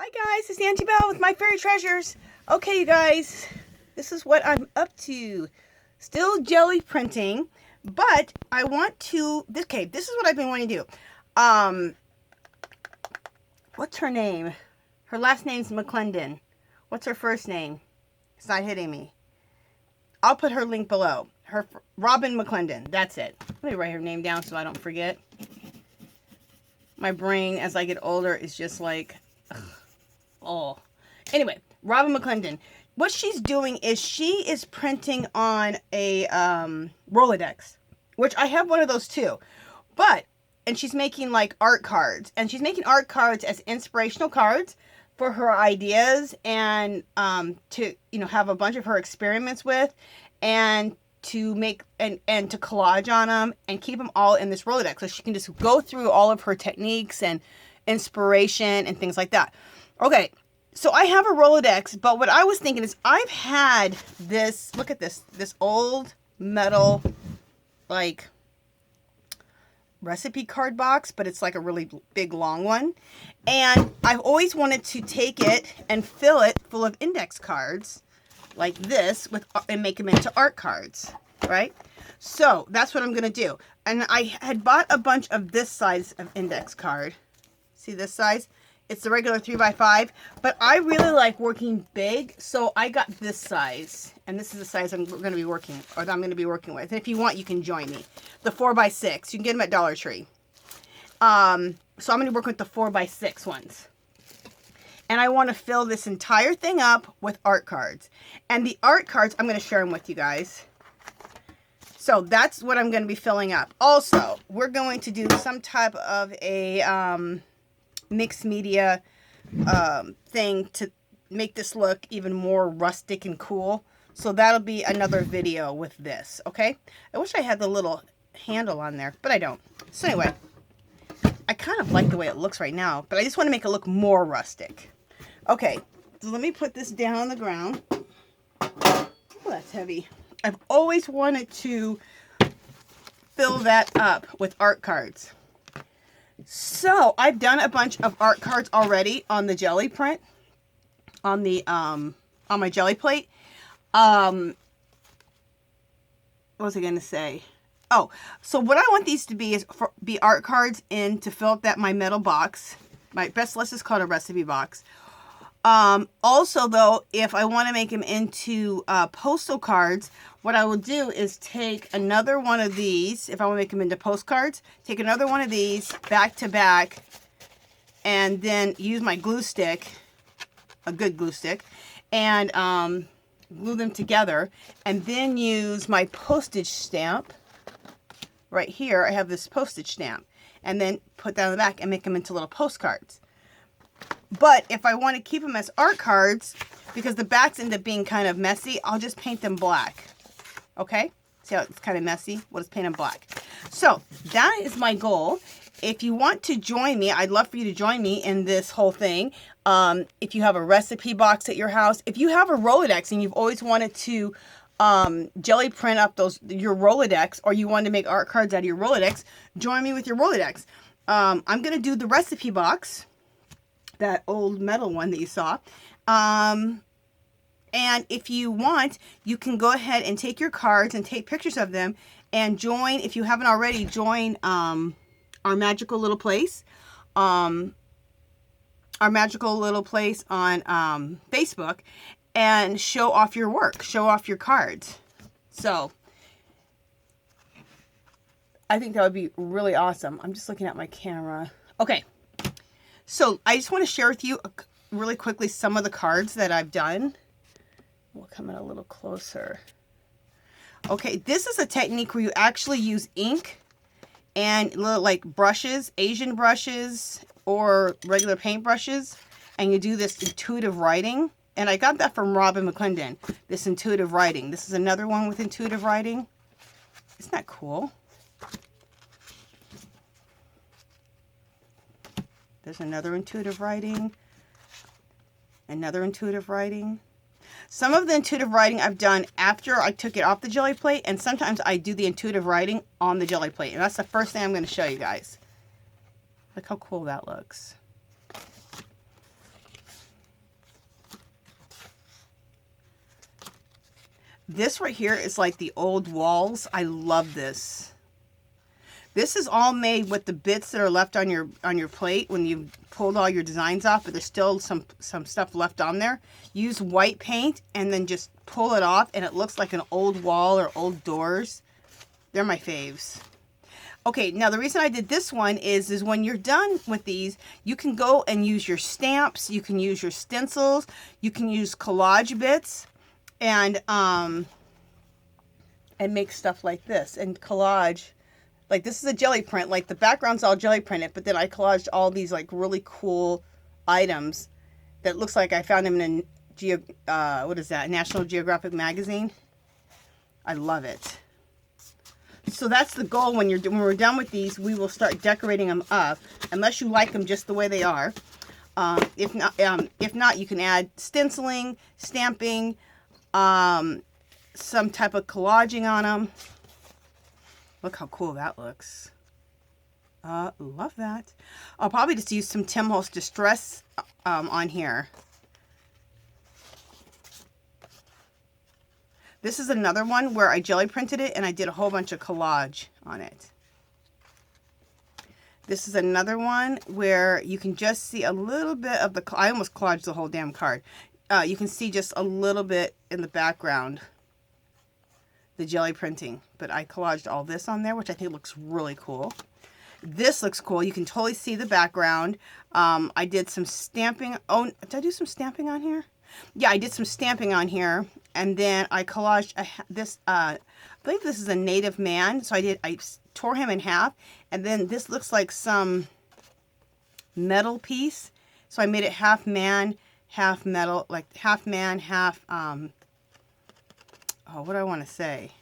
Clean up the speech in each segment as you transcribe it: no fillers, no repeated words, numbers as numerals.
Hi guys, it's Auntie Belle with my fairy treasures. Okay, you guys, this is what I'm up to. Still jelly printing, but I want to. Okay, this is what I've been wanting to do. What's her name? Her last name's McClendon. What's her first name? It's not hitting me. I'll put her link below. Her Robin McClendon. That's it. Let me write her name down so I don't forget. My brain, as I get older, is just like. Ugh. Oh, anyway, Robin McClendon. What she's doing is she is printing on a Rolodex, which I have one of those too. And she's making like art cards, and she's making art cards as inspirational cards for her ideas and to have a bunch of her experiments with, and to make and to collage on them and keep them all in this Rolodex, so she can just go through all of her techniques and inspiration and things like that. Okay, so I have a Rolodex, but what I was thinking is I've had this, look at this old metal, like, recipe card box, but it's like a really big, long one. And I've always wanted to take it and fill it full of index cards, like this, and make them into art cards, right? So that's what I'm going to do. And I had bought a bunch of this size of index card. See this size? It's the regular 3x5, but I really like working big, so I got this size, and this is the size I'm going to be working with. And if you want, you can join me. The 4x6, you can get them at Dollar Tree. So I'm going to work with the 4x6 ones. And I want to fill this entire thing up with art cards. And the art cards, I'm going to share them with you guys. So that's what I'm going to be filling up. Also, we're going to do some type of a mixed media thing to make this look even more rustic and cool. So that'll be another video with this, okay? I wish I had the little handle on there, but I don't. So anyway, I kind of like the way it looks right now, but I just want to make it look more rustic. Okay, so let me put this down on the ground. Oh, that's heavy. I've always wanted to fill that up with art cards. So I've done a bunch of art cards already on the jelly print, on the on my jelly plate. What was I gonna say? Oh, so what I want these to be is be art cards to fill up my metal box. My best list is called a recipe box. Also though, if I want to make them into postal cards, what I will do is take another one of these. If I want to make them into postcards, take another one of these back to back, and then use my glue stick, a good glue stick, and glue them together, and then use my postage stamp. Right here, I have this postage stamp, and then put that on the back and make them into little postcards. But if I want to keep them as art cards, because the backs end up being kind of messy, I'll just paint them black. Okay? See how it's kind of messy? We'll just paint them black. So that is my goal. If you want to join me, I'd love for you to join me in this whole thing. If you have a recipe box at your house, if you have a Rolodex and you've always wanted to jelly print up your Rolodex, or you want to make art cards out of your Rolodex, join me with your Rolodex. I'm going to do the recipe box, that old metal one that you saw. And if you want, you can go ahead and take your cards and take pictures of them and join, if you haven't already, join our magical little place. Our magical little place on Facebook, and show off your work, show off your cards. So I think that would be really awesome. I'm just looking at my camera. Okay. So I just want to share with you really quickly some of the cards that I've done. We'll come in a little closer. Okay, this is a technique where you actually use ink and little like brushes, Asian brushes or regular paint brushes, and you do this intuitive writing. And I got that from Robin McClendon, this intuitive writing. This is another one with intuitive writing. Isn't that cool? There's another intuitive writing. Another intuitive writing. Some of the intuitive writing I've done after I took it off the jelly plate, and sometimes I do the intuitive writing on the jelly plate. And that's the first thing I'm going to show you guys. Look how cool that looks. This right here is like the old walls. I love this. This is all made with the bits that are left on your plate when you've pulled all your designs off, but there's still some stuff left on there. Use white paint and then just pull it off, and it looks like an old wall or old doors. They're my faves. Okay, now the reason I did this one is when you're done with these, you can go and use your stamps, you can use your stencils, you can use collage bits, and make stuff like this. And collage, like this is a jelly print, like the background's all jelly printed, but then I collaged all these like really cool items that looks like I found them in what is that, National Geographic magazine. I love it. So that's the goal. When we're done with these, we will start decorating them up, unless you like them just the way they are. If not, you can add stenciling, stamping, some type of collaging on them. Look how cool that looks. Love that. I'll probably just use some Tim Holtz Distress on here. This is another one where I jelly printed it and I did a whole bunch of collage on it. This is another one where you can just see a little bit of the, I almost collaged the whole damn card. You can see just a little bit in the background, the jelly printing, but I collaged all this on there, which I think looks really cool. This looks cool. You can totally see the background. I did some stamping. Oh, did I do some stamping on here? Yeah, I did some stamping on here, and then I collaged this. I believe this is a native man, so I tore him in half, and then this looks like some metal piece, so I made it half man, half metal, like half man, half oh, what do I want to say?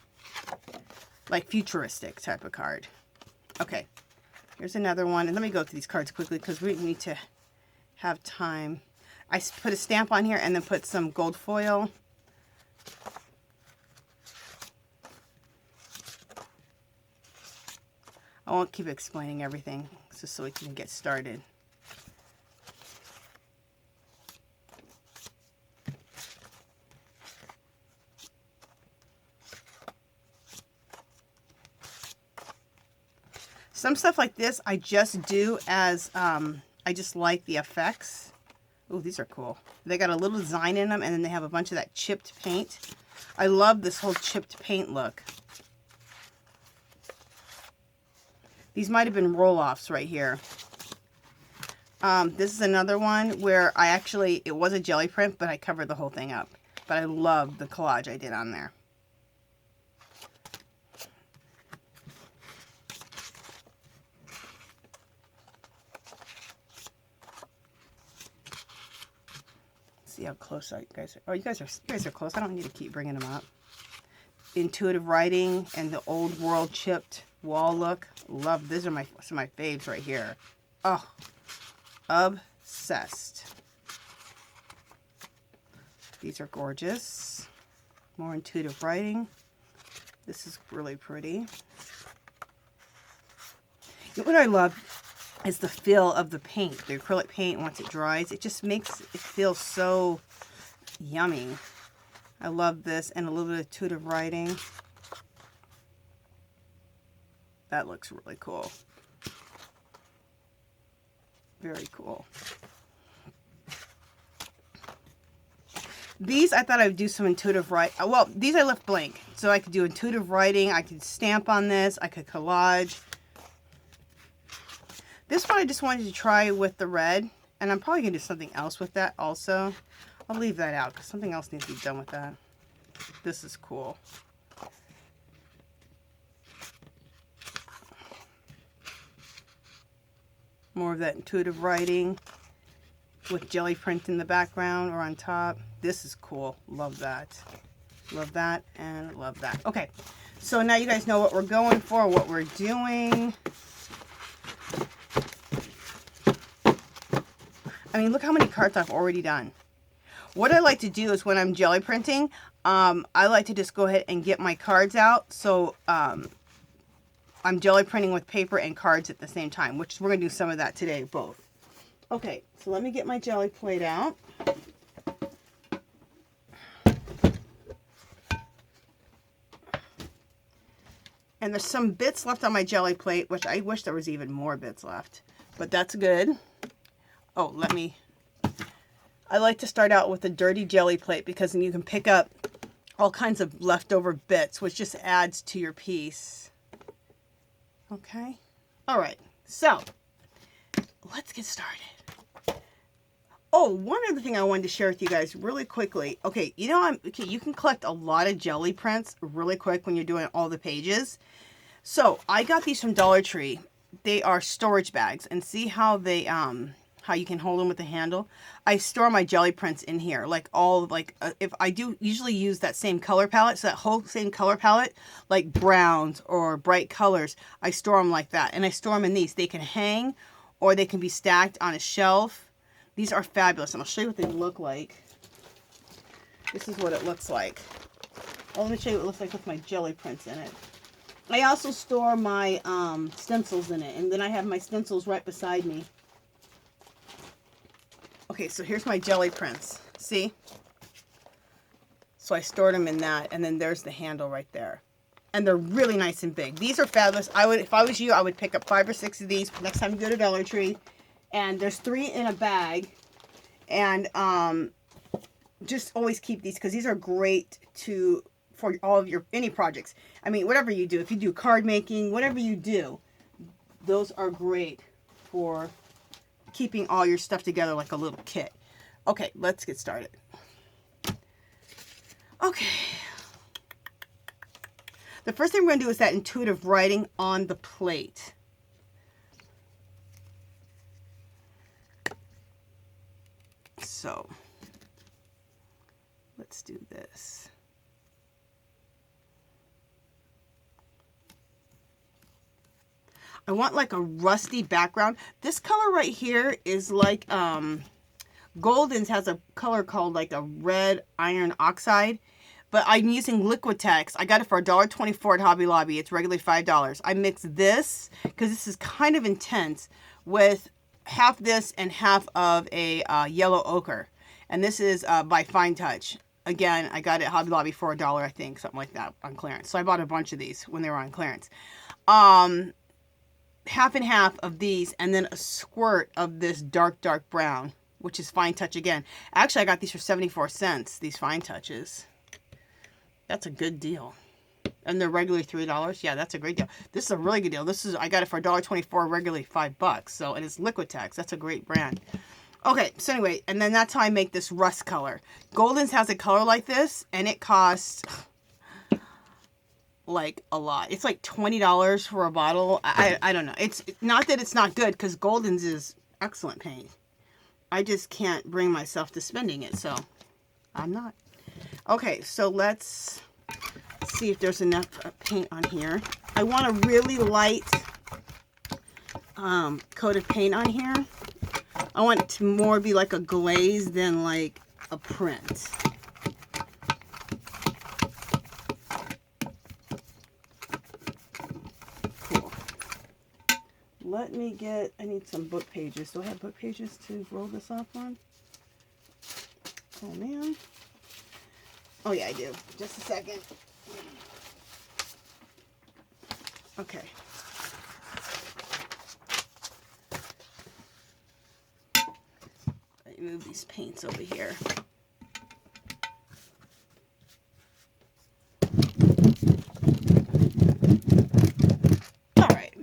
Like futuristic type of card. Okay, here's another one, and let me go through these cards quickly because we need to have time. I put a stamp on here and then put some gold foil. I won't keep explaining everything, just so we can get started. Some stuff like this I just do as, I just like the effects. Oh, these are cool. They got a little design in them, and then they have a bunch of that chipped paint. I love this whole chipped paint look. These might have been roll-offs right here. This is another one where it was a jelly print, but I covered the whole thing up. But I love the collage I did on there. See how close you guys are. Oh, you guys are close. I don't need to keep bringing them up. Intuitive writing and the old world chipped wall look. Love. These are some of my faves right here. Oh, obsessed. These are gorgeous. More intuitive writing. This is really pretty. What I love is the feel of the paint. The acrylic paint, once it dries, it just makes it feel so yummy. I love this, and a little bit of intuitive writing. That looks really cool. Very cool. These, I thought I would do some intuitive writing. Well, these I left blank, so I could do intuitive writing. I could stamp on this. I could collage. This one I just wanted to try with the red, and I'm probably going to do something else with that also. I'll leave that out because something else needs to be done with that. This is cool. More of that intuitive writing with jelly print in the background or on top. This is cool. Love that. Love that and love that. Okay, so now you guys know what we're going for, what we're doing. I mean, look how many cards I've already done. What I like to do is when I'm jelly printing, I like to just go ahead and get my cards out. So I'm jelly printing with paper and cards at the same time, which we're going to do some of that today, both. Okay, so let me get my jelly plate out. And there's some bits left on my jelly plate, which I wish there was even more bits left. But that's good. Oh, I like to start out with a dirty jelly plate because then you can pick up all kinds of leftover bits, which just adds to your piece. Okay. All right. So, let's get started. Oh, one other thing I wanted to share with you guys really quickly. Okay, you know, you can collect a lot of jelly prints really quick when you're doing all the pages. So I got these from Dollar Tree. They are storage bags, and see how they how you can hold them with the handle. I store my jelly prints in here, if I do usually use that same color palette, so that whole same color palette, like browns or bright colors, I store them like that, and I store them in these. They can hang, or they can be stacked on a shelf. These are fabulous, and I'll show you what they look like. This is what it looks like. Oh, let me show you what it looks like with my jelly prints in it. I also store my stencils in it, and then I have my stencils right beside me. Okay, so here's my jelly prints. See? So I stored them in that, and then there's the handle right there. And they're really nice and big. These are fabulous. If I was you, I would pick up 5 or 6 of these next time you go to Dollar Tree. And there's 3 in a bag, and just always keep these because these are great for all of any projects. I mean, whatever you do, if you do card making, whatever you do, those are great for keeping all your stuff together like a little kit. Okay, let's get started. Okay. The first thing we're going to do is that intuitive writing on the plate. So, let's do this. I want like a rusty background. This color right here is like, Golden's has a color called like a red iron oxide, but I'm using Liquitex. I got it for $1.24 at Hobby Lobby. It's regularly $5. I mixed this, because this is kind of intense, with half this and half of a yellow ochre, and this is by Fine Touch. Again, I got it at Hobby Lobby for $1, I think, something like that, on clearance. So I bought a bunch of these when they were on clearance. Half and half of these, and then a squirt of this dark brown, which is Fine Touch again. Actually, I got these for 74 cents. These Fine Touches. That's a good deal. And they're regularly $3. Yeah, that's a great deal. This is a really good deal. I got it for $1.24, regularly $5. So, and it's Liquitex. That's a great brand. Okay, so anyway, and then that's how I make this rust color. Golden's has a color like this, and it costs like a lot. It's like $20 for a bottle. I don't know. It's not that it's not good, because Golden's is excellent paint. I just can't bring myself to spending it, so I'm not. Okay, so let's see if there's enough paint on here. I want a really light coat of paint on here. I want it to more be like a glaze than like a print. Cool. I need some book pages. Do I have book pages to roll this off on? Oh man. Oh yeah, I do. Just a second. Okay. Let me move these paints over here. All right.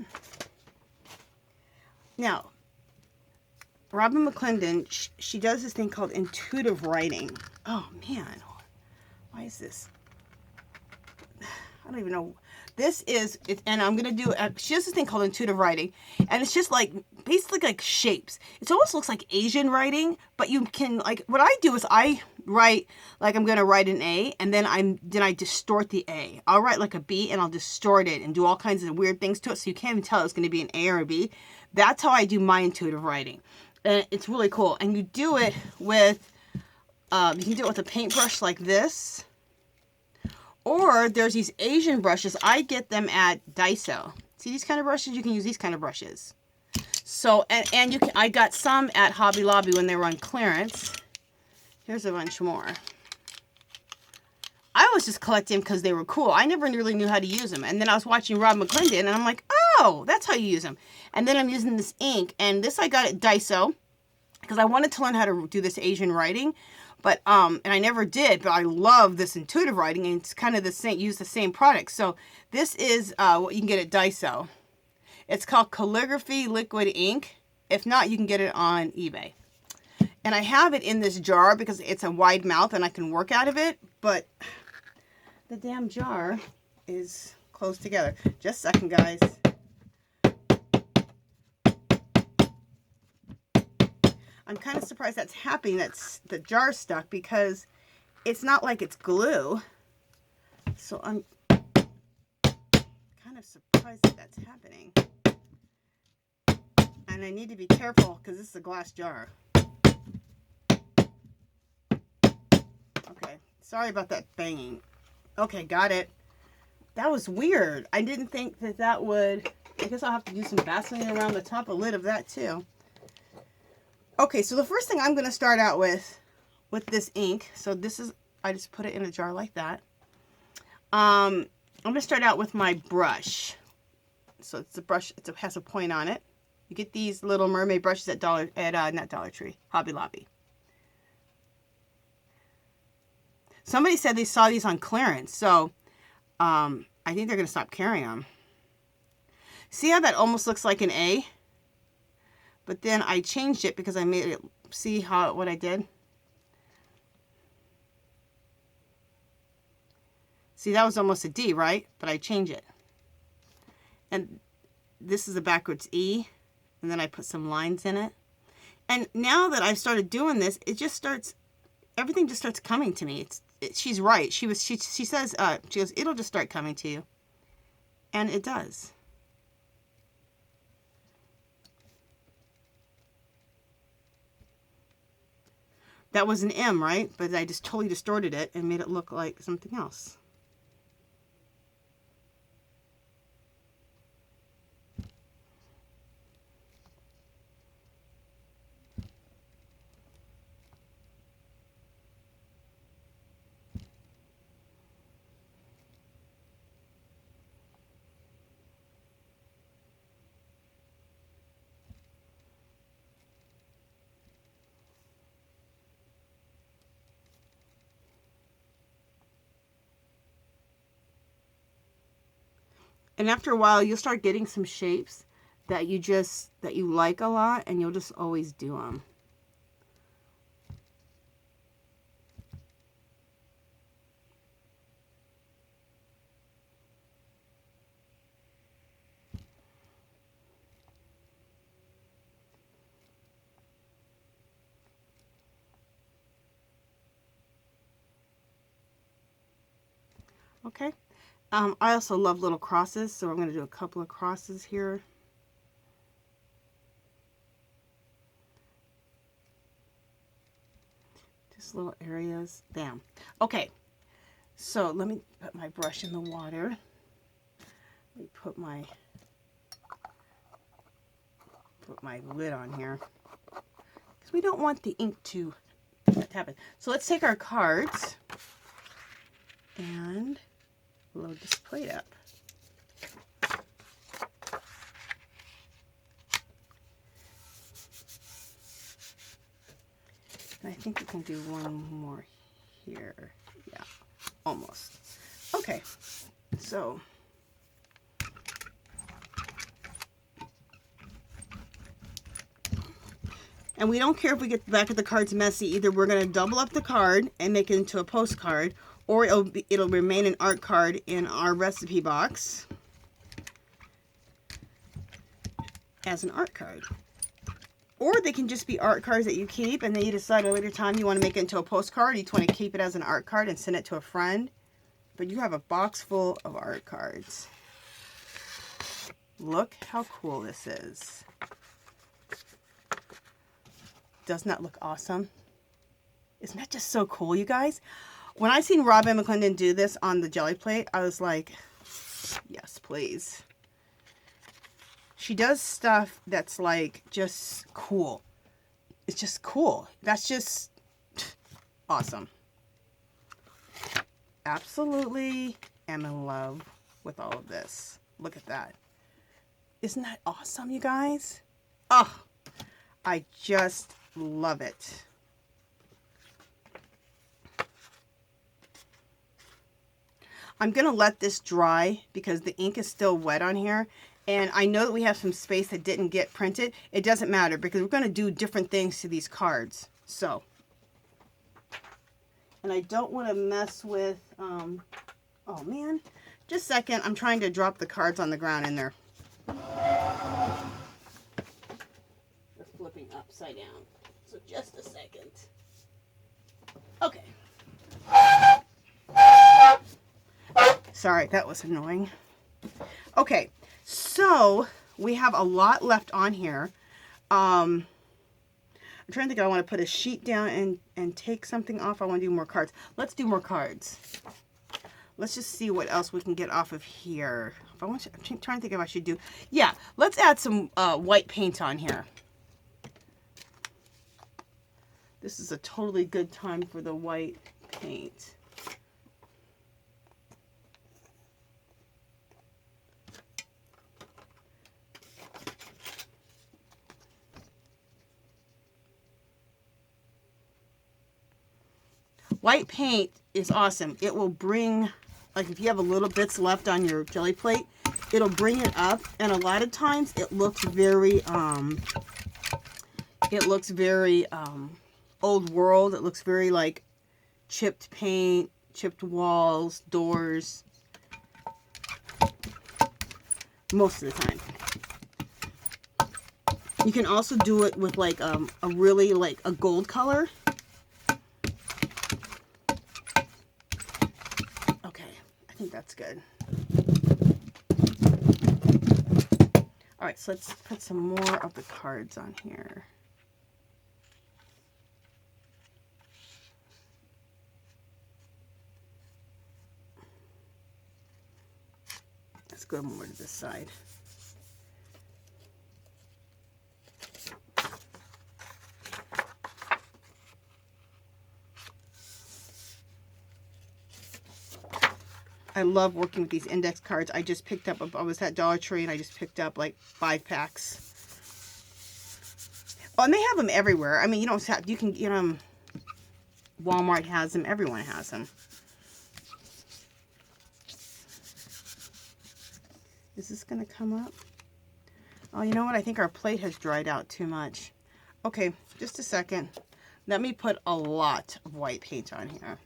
Now, Robin McClendon, she does this thing called intuitive writing. Oh man. Why is this? I don't even know. This is, and I'm going to do, she does this thing called intuitive writing, and it's just like, basically like shapes. It almost looks like Asian writing, but you can, like, what I do is I write, like I'm going to write an A, and then I distort the A. I'll write like a B, and I'll distort it, and do all kinds of weird things to it, so you can't even tell it's going to be an A or a B. That's how I do my intuitive writing. And it's really cool. And you do it with, you can do it with a paintbrush like this. Or there's these Asian brushes. I get them at Daiso. See these kind of brushes? You can use these kind of brushes. So, and you can, I got some at Hobby Lobby when they were on clearance. Here's a bunch more. I was just collecting them because they were cool. I never really knew how to use them. And then I was watching Rob McClendon, and I'm like, oh, that's how you use them. And then I'm using this ink, and this I got at Daiso because I wanted to learn how to do this Asian writing. But, and I never did, but I love this intuitive writing, and it's kind of the same, use the same product. So this is what you can get at Daiso. It's called Calligraphy Liquid Ink. If not, you can get it on eBay. And I have it in this jar because it's a wide mouth and I can work out of it, but the damn jar is closed together. Just a second, guys. I'm kind of surprised that's happening, that's the jar stuck, because it's not like it's glue. So I'm kind of surprised that that's happening. And I need to be careful because this is a glass jar. Okay, sorry about that banging. Okay, got it. That was weird. I didn't think that that would... I guess I'll have to do some Vaseline around the top of lid of that too. Okay, so the first thing I'm going to start out with this ink. So this is... I just put it in a jar like that. I'm going to start out with my brush. So it's a brush. It has a point on it. You get these little mermaid brushes at not Dollar Tree, Hobby Lobby. Somebody said they saw these on clearance, so I think they're going to stop carrying them. See how that almost looks like an A? But then I changed it because I made it, see how what I did? See, that was almost a D, right? But I changed it. And this is a backwards E. And then I put some lines in it. And now that I've started doing this, it just starts, everything just starts coming to me. She's right. She says, she goes, it'll just start coming to you. And it does. That was an M, right? But I just totally distorted it and made it look like something else. And after a while, you'll start getting some shapes that you like a lot, and you'll just always do them. Okay. I also love little crosses, so I'm going to do a couple of crosses here. Just little areas. Bam. Okay. So let me put my brush in the water. Let me put my lid on here, because we don't want the ink to happen. So let's take our cards and load this plate up. And I think we can do one more here. Yeah, almost. Okay, so and we don't care if we get the back of the cards messy. Either we're going to double up the card and make it into a postcard, or it'll remain an art card in our recipe box as an art card. Or they can just be art cards that you keep, and then you decide at a later time you want to make it into a postcard. You just want to keep it as an art card and send it to a friend. But you have a box full of art cards. Look how cool this is. Doesn't that look awesome? Isn't that just so cool, you guys? When I seen Robin McClendon do this on the Gelli plate, I was like, yes, please. She does stuff that's like just cool. It's just cool. That's just awesome. absolutely am in love with all of this. Look at that. Isn't that awesome, you guys? Oh, I just love it. I'm going to let this dry because the ink is still wet on here. And I know that we have some space that didn't get printed. It doesn't matter because we're going to do different things to these cards. So, and I don't want to mess with, oh man, just a second. I'm trying to drop the cards on the ground in there. They're flipping upside down. So just a second. Okay. Sorry, that was annoying. Okay, so we have a lot left on here. I'm trying to think if I want to put a sheet down and take something off. I want to do more cards. Let's do more cards. Let's just see what else we can get off of here. If I want to, I'm trying to think if I should do. Yeah, let's add some white paint on here. This is a totally good time for the white paint. White paint is awesome. It will bring, like if you have a little bits left on your jelly plate, it'll bring it up. And a lot of times it looks very, old world. It looks very like chipped paint, chipped walls, doors. Most of the time. You can also do it with like a really like a gold color. I think that's good. All right, so let's put some more of the cards on here. Let's go more to this side. I love working with these index cards. I just picked up, I was at Dollar Tree and I just picked up like 5 packs. Oh, and they have them everywhere. I mean, you don't have, you can get them, Walmart has them, everyone has them. Is this going to come up? Oh, you know what? I think our plate has dried out too much. Okay, just a second. Let me put a lot of white paint on here.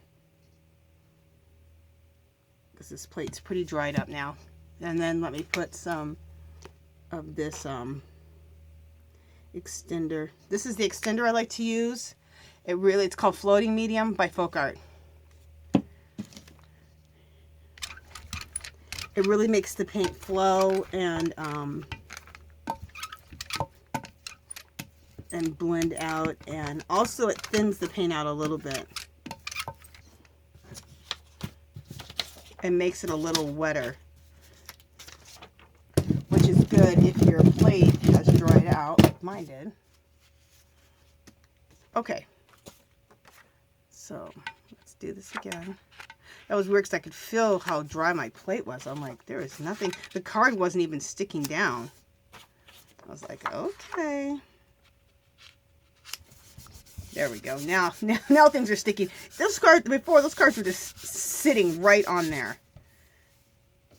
Because this plate's pretty dried up now. And then let me put some of this extender. This is the extender I like to use. It's called Floating Medium by Folk Art. It really makes the paint flow and blend out, and also it thins the paint out a little bit. And makes it a little wetter, which is good if your plate has dried out. Mine did. Okay, so let's do this again. That was weird because I could feel how dry my plate was. I'm like, there is nothing. The card wasn't even sticking down. I was like, okay. There we go. Now things are sticky. Those cards, before, those cards were just sitting right on there.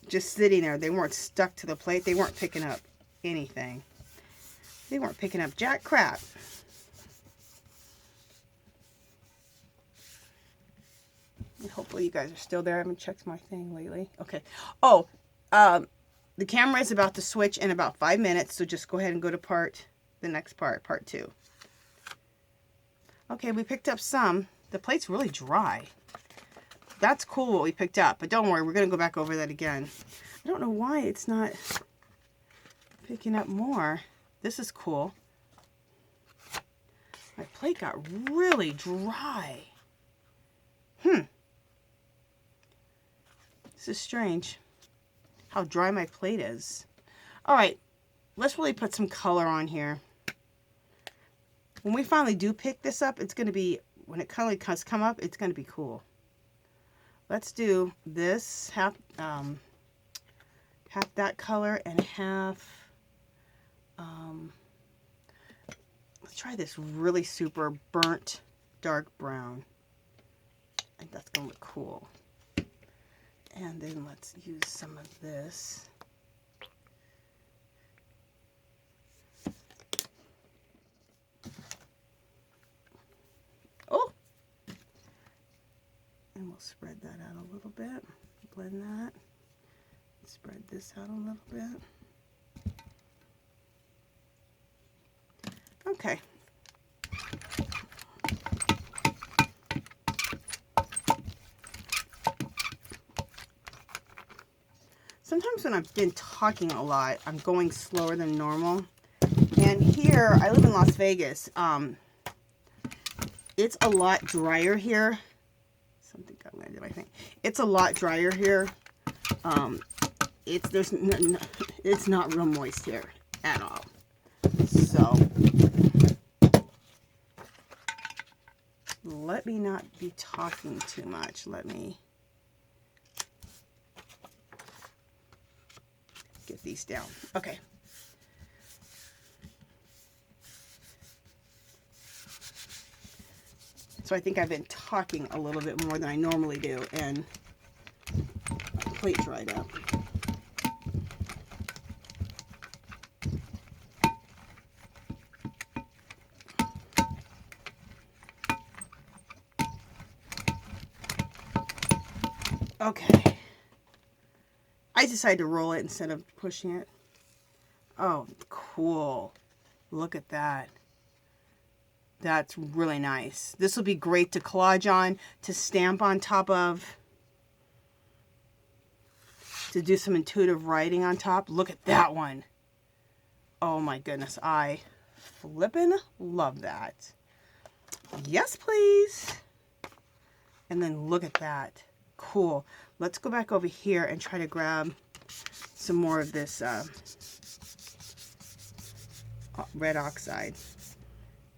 Just sitting there. They weren't stuck to the plate. They weren't picking up anything. They weren't picking up jack crap. And hopefully you guys are still there. I haven't checked my thing lately. Okay. Oh, the camera is about to switch in about 5 minutes, so just go ahead and go to the next part, part 2. Okay, we picked up some. The plate's really dry. That's cool what we picked up, but don't worry, we're going to go back over that again. I don't know why it's not picking up more. This is cool. My plate got really dry. This is strange how dry my plate is. All right, let's really put some color on here. When we finally do pick this up, it's going to be, when it kind of come up, it's going to be cool. let's do this half that color and half, let's try this really super burnt dark brown. I think that's gonna look cool. And then let's use some of this. Oh! And we'll spread that out a little bit. Blend that. Spread this out a little bit. Okay. Sometimes when I've been talking a lot, I'm going slower than normal. And here, I live in Las Vegas. It's a lot drier here. Something got landed in my thing. It's a lot drier here. It's not real moist here at all. So let me not be talking too much. Let me get these down. Okay. So I think I've been talking a little bit more than I normally do, and my plate dried up. Okay. I decided to roll it instead of pushing it. Oh, cool. Look at that. That's really nice. This will be great to collage on, to stamp on top of, to do some intuitive writing on top. Look at that one. Oh my goodness, I flippin' love that. Yes, please. And then look at that. Cool. Let's go back over here and try to grab some more of this red oxide.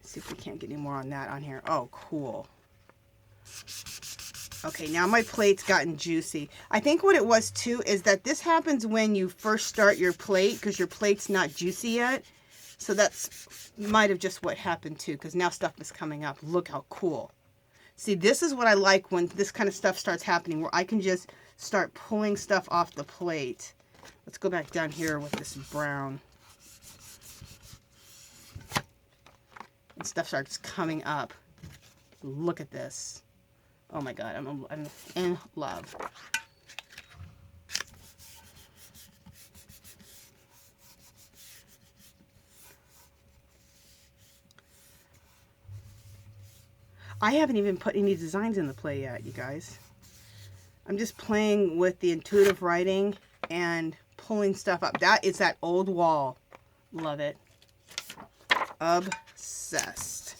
See if we can't get any more on that on here. Oh, cool. Okay, now my plate's gotten juicy. I think what it was too is that this happens when you first start your plate because your plate's not juicy yet. So that's might have just what happened too, because now stuff is coming up. Look how cool. See, this is what I like when this kind of stuff starts happening, where I can just start pulling stuff off the plate. Let's go back down here with this brown. And stuff starts coming up. Look at this. Oh my God, I'm in love. I haven't even put any designs in the play yet, you guys. I'm just playing with the intuitive writing and pulling stuff up. That is that old wall. Love it. Obsessed.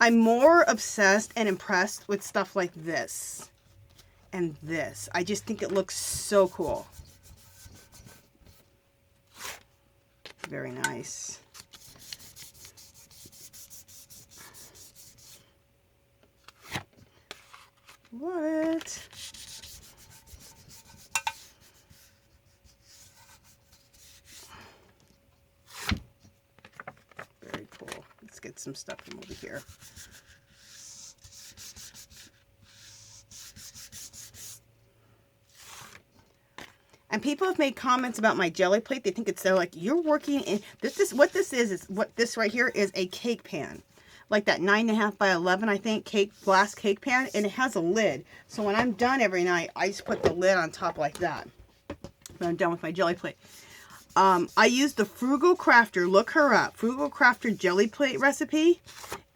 I'm more obsessed and impressed with stuff like this and this. I just think it looks so cool. Very nice. What? Very cool. Let's get some stuff from over here. And people have made comments about my jelly plate. They think it's so like you're working in this is what this is what this right here is, a cake pan. Like that 9.5 by 11, I think, glass cake pan, and it has a lid. So when I'm done every night, I just put the lid on top like that. When I'm done with my jelly plate. I use the Frugal Crafter. Look her up. Frugal Crafter jelly plate recipe.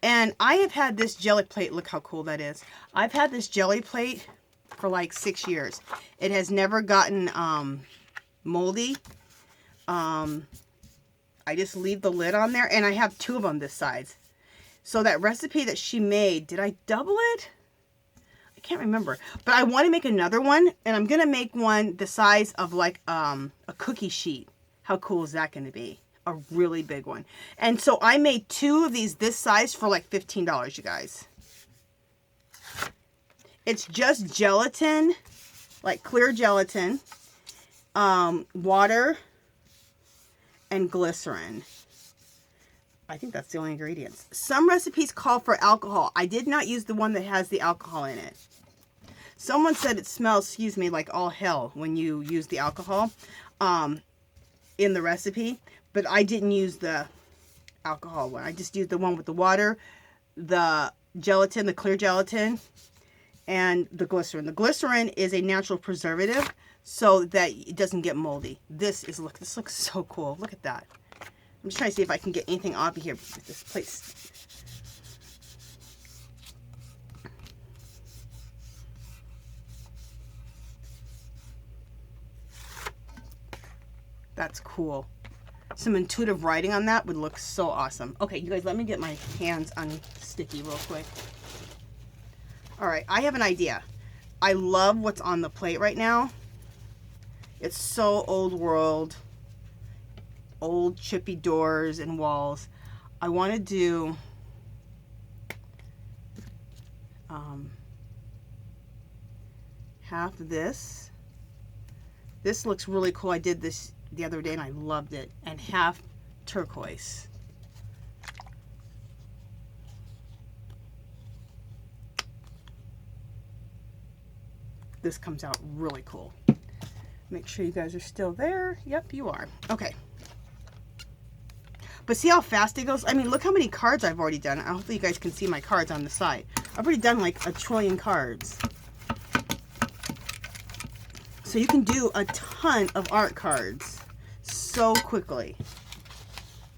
And I have had this jelly plate. Look how cool that is. I've had this jelly plate for like 6 years. It has never gotten moldy. I just leave the lid on there, and I have 2 of them this size. So that recipe that she made, did I double it? I can't remember. But I want to make another one, and I'm going to make one the size of like a cookie sheet. How cool is that going to be? A really big one. And so I made 2 of these this size for like $15, you guys. It's just gelatin, like clear gelatin, water, and glycerin. I think that's the only ingredients. Some recipes call for alcohol. I did not use the one that has the alcohol in it. Someone said it smells, excuse me, like all hell when you use the alcohol in the recipe, but I didn't use the alcohol one. I just used the one with the water, the gelatin, the clear gelatin, and the glycerin. The glycerin is a natural preservative so that it doesn't get moldy. This looks so cool. Look at that. I'm just trying to see if I can get anything off of here with this plate. That's cool. Some intuitive writing on that would look so awesome. Okay, you guys, let me get my hands unsticky real quick. All right, I have an idea. I love what's on the plate right now. It's so old world. Old chippy doors and walls. I want to do half of this. This looks really cool. I did this the other day and I loved it. And half turquoise. This comes out really cool. Make sure you guys are still there. Yep, you are. Okay. But see how fast it goes? I mean, look how many cards I've already done. Hopefully you guys can see my cards on the side. I've already done like 1 trillion cards. So you can do a ton of art cards so quickly.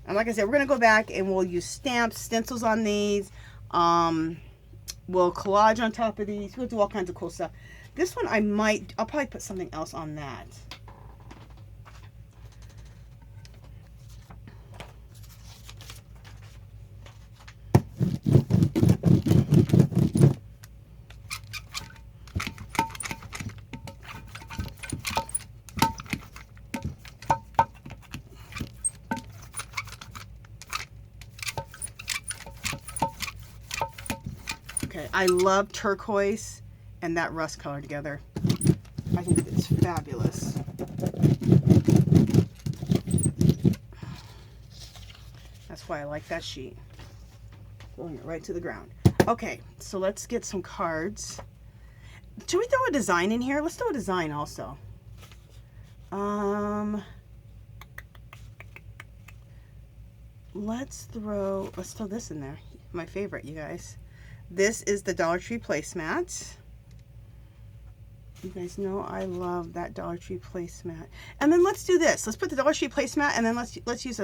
And like I said, we're going to go back and we'll use stamps, stencils on these. We'll collage on top of these. We'll do all kinds of cool stuff. This one I'll probably put something else on that. Okay, I love turquoise and that rust color together. I think it's fabulous. That's why I like that sheet. Throwing it right to the ground. Okay, so let's get some cards. Should we throw a design in here? Let's throw a design also. Let's throw this in there. My favorite, you guys. This is the Dollar Tree placemat. You guys know I love that Dollar Tree placemat. And then let's do this. Let's put the Dollar Tree placemat and then let's use